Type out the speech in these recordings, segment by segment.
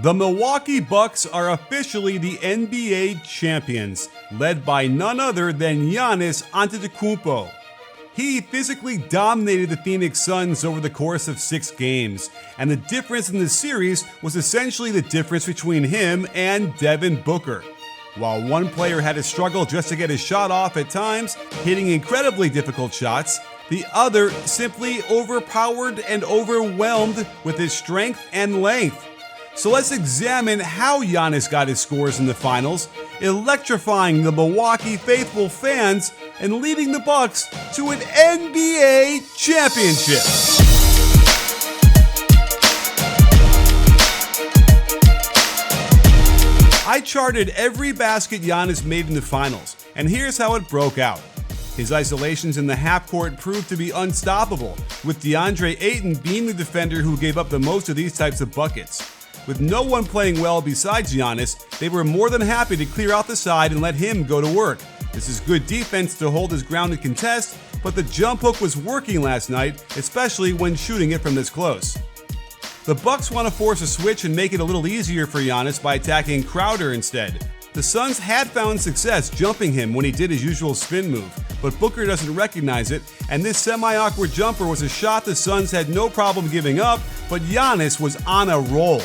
The Milwaukee Bucks are officially the NBA champions, led by none other than Giannis Antetokounmpo. He physically dominated the Phoenix Suns over the course of 6 games, and the difference in the series was essentially the difference between him and Devin Booker. While one player had to struggle just to get his shot off at times, hitting incredibly difficult shots, the other simply overpowered and overwhelmed with his strength and length. So let's examine how Giannis got his scores in the finals, electrifying the Milwaukee faithful fans and leading the Bucks to an NBA championship. I charted every basket Giannis made in the finals, and here's how it broke out. His isolations in the half-court proved to be unstoppable, with DeAndre Ayton being the defender who gave up the most of these types of buckets. With no one playing well besides Giannis, they were more than happy to clear out the side and let him go to work. This is good defense to hold his ground and contest, but the jump hook was working last night, especially when shooting it from this close. The Bucks want to force a switch and make it a little easier for Giannis by attacking Crowder instead. The Suns had found success jumping him when he did his usual spin move, but Booker doesn't recognize it, and this semi-awkward jumper was a shot the Suns had no problem giving up, but Giannis was on a roll.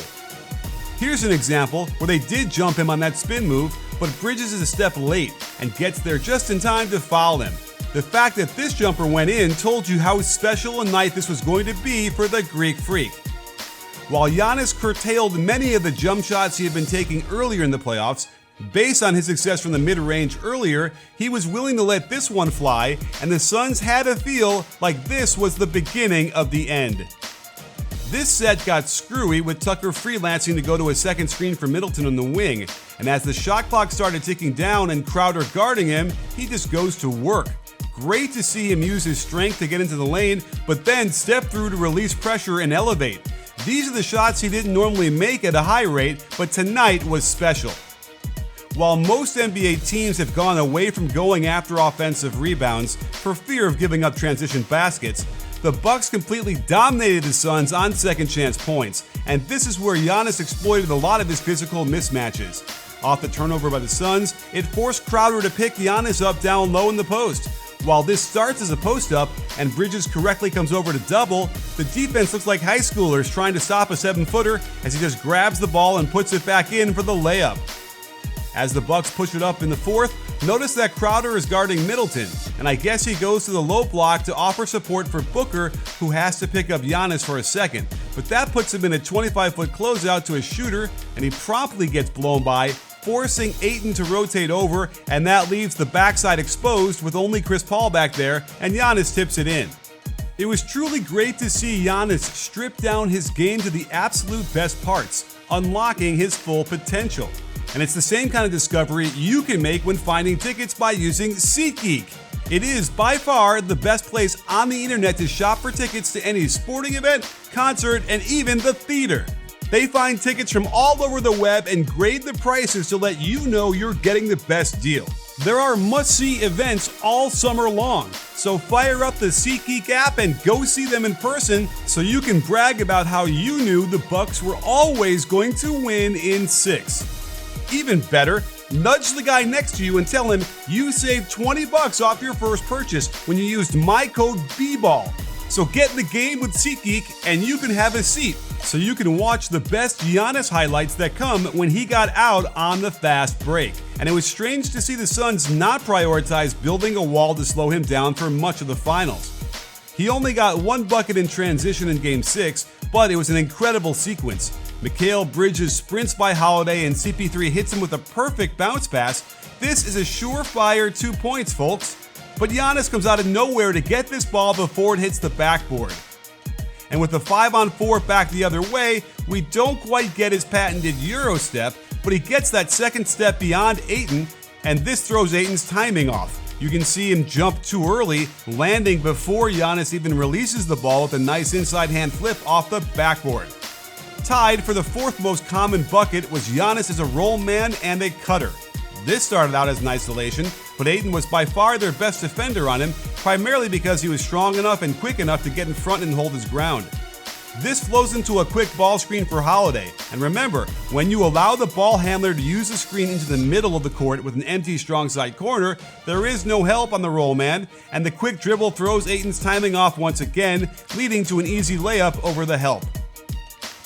Here's an example where they did jump him on that spin move, but Bridges is a step late and gets there just in time to foul him. The fact that this jumper went in told you how special a night this was going to be for the Greek Freak. While Giannis curtailed many of the jump shots he had been taking earlier in the playoffs, based on his success from the mid-range earlier, he was willing to let this one fly, and the Suns had to feel like this was the beginning of the end. This set got screwy with Tucker freelancing to go to a second screen for Middleton on the wing, and as the shot clock started ticking down and Crowder guarding him, he just goes to work. Great to see him use his strength to get into the lane, but then step through to release pressure and elevate. These are the shots he didn't normally make at a high rate, but tonight was special. While most NBA teams have gone away from going after offensive rebounds for fear of giving up transition baskets, the Bucks completely dominated the Suns on second chance points, and this is where Giannis exploited a lot of his physical mismatches. Off the turnover by the Suns, it forced Crowder to pick Giannis up down low in the post. While this starts as a post-up and Bridges correctly comes over to double, the defense looks like high schoolers trying to stop a 7-footer as he just grabs the ball and puts it back in for the layup. As the Bucks push it up in the fourth, notice that Crowder is guarding Middleton, and I guess he goes to the low block to offer support for Booker, who has to pick up Giannis for a second. But that puts him in a 25-foot closeout to a shooter, and he promptly gets blown by, forcing Ayton to rotate over, and that leaves the backside exposed with only Chris Paul back there, and Giannis tips it in. It was truly great to see Giannis strip down his game to the absolute best parts, unlocking his full potential. And it's the same kind of discovery you can make when finding tickets by using SeatGeek. It is by far the best place on the internet to shop for tickets to any sporting event, concert, and even the theater. They find tickets from all over the web and grade the prices to let you know you're getting the best deal. There are must-see events all summer long, so fire up the SeatGeek app and go see them in person so you can brag about how you knew the Bucks were always going to win in 6. Even better, nudge the guy next to you and tell him you saved $20 off your first purchase when you used my code BBALL. So get in the game with SeatGeek and you can have a seat so you can watch the best Giannis highlights that come when he got out on the fast break. And it was strange to see the Suns not prioritize building a wall to slow him down for much of the finals. He only got 1 bucket in transition in Game 6, but it was an incredible sequence. Mikal Bridges sprints by Holiday and CP3 hits him with a perfect bounce pass. This is a surefire 2 points, folks. But Giannis comes out of nowhere to get this ball before it hits the backboard. And with the 5-on-4 back the other way, we don't quite get his patented Euro step, but he gets that second step beyond Ayton, and this throws Ayton's timing off. You can see him jump too early, landing before Giannis even releases the ball with a nice inside hand flip off the backboard. Tied for the 4th most common bucket was Giannis as a roll man and a cutter. This started out as an isolation, but Ayton was by far their best defender on him, primarily because he was strong enough and quick enough to get in front and hold his ground. This flows into a quick ball screen for Holiday. And remember, when you allow the ball handler to use the screen into the middle of the court with an empty strong side corner, there is no help on the roll man, and the quick dribble throws Ayton's timing off once again, leading to an easy layup over the help.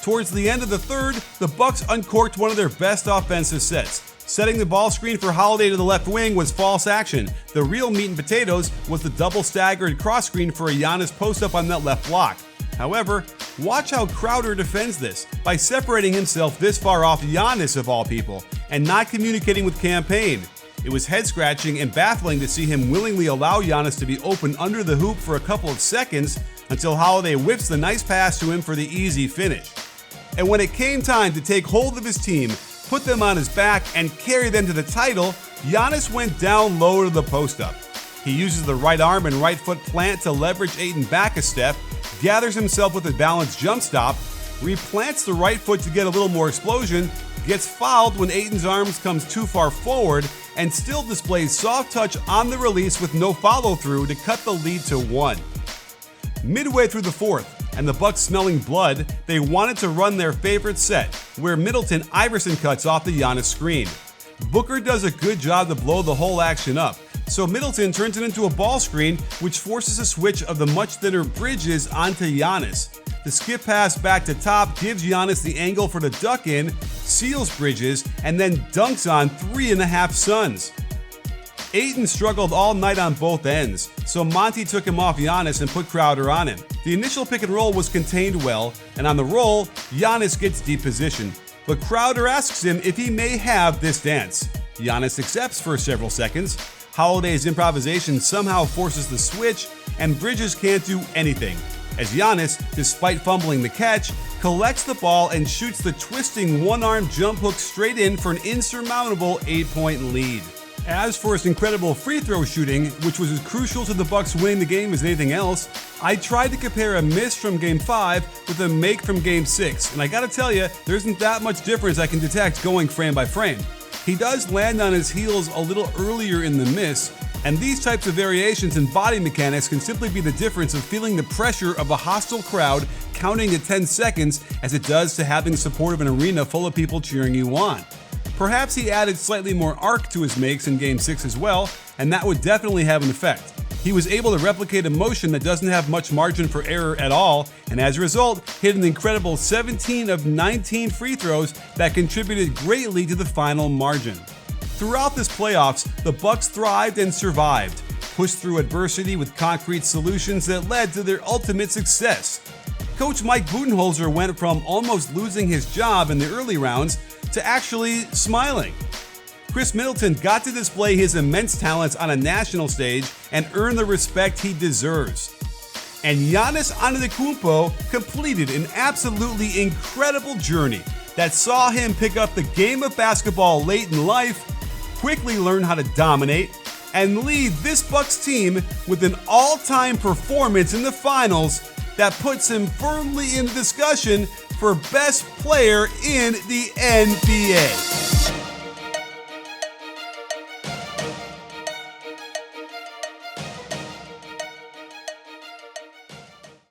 Towards the end of the third, the Bucks uncorked one of their best offensive sets. Setting the ball screen for Holiday to the left wing was false action. The real meat and potatoes was the double staggered cross screen for a Giannis post-up on that left block. However, watch how Crowder defends this by separating himself this far off Giannis of all people and not communicating with Cam Payne. It was head-scratching and baffling to see him willingly allow Giannis to be open under the hoop for a couple of seconds until Holiday whips the nice pass to him for the easy finish. And when it came time to take hold of his team, put them on his back, and carry them to the title, Giannis went down low to the post-up. He uses the right arm and right foot plant to leverage Ayton back a step, gathers himself with a balanced jump stop, replants the right foot to get a little more explosion, gets fouled when Ayton's arms comes too far forward, and still displays soft touch on the release with no follow-through to cut the lead to 1. Midway through the fourth, and the Bucks smelling blood, they wanted to run their favorite set, where Middleton-Iverson cuts off the Giannis screen. Booker does a good job to blow the whole action up, so Middleton turns it into a ball screen, which forces a switch of the much thinner Bridges onto Giannis. The skip pass back to top gives Giannis the angle for the duck in, seals Bridges, and then dunks on 3.5 Suns. Ayton struggled all night on both ends, so Monty took him off Giannis and put Crowder on him. The initial pick and roll was contained well, and on the roll, Giannis gets deep position. But Crowder asks him if he may have this dance. Giannis accepts for several seconds. Holiday's improvisation somehow forces the switch, and Bridges can't do anything, as Giannis, despite fumbling the catch, collects the ball and shoots the twisting one-arm jump hook straight in for an insurmountable 8-point lead. As for his incredible free throw shooting, which was as crucial to the Bucks winning the game as anything else, I tried to compare a miss from Game 5 with a make from Game 6, and I gotta tell you, there isn't that much difference I can detect going frame by frame. He does land on his heels a little earlier in the miss, and these types of variations in body mechanics can simply be the difference of feeling the pressure of a hostile crowd counting at 10 seconds as it does to having the support of an arena full of people cheering you on. Perhaps he added slightly more arc to his makes in Game 6 as well, and that would definitely have an effect. He was able to replicate a motion that doesn't have much margin for error at all, and as a result, hit an incredible 17 of 19 free throws that contributed greatly to the final margin. Throughout this playoffs, the Bucks thrived and survived, pushed through adversity with concrete solutions that led to their ultimate success. Coach Mike Budenholzer went from almost losing his job in the early rounds to actually smiling. Chris Middleton got to display his immense talents on a national stage and earn the respect he deserves. And Giannis Antetokounmpo completed an absolutely incredible journey that saw him pick up the game of basketball late in life, quickly learn how to dominate, and lead this Bucks team with an all-time performance in the finals that puts him firmly in discussion for best player in the NBA.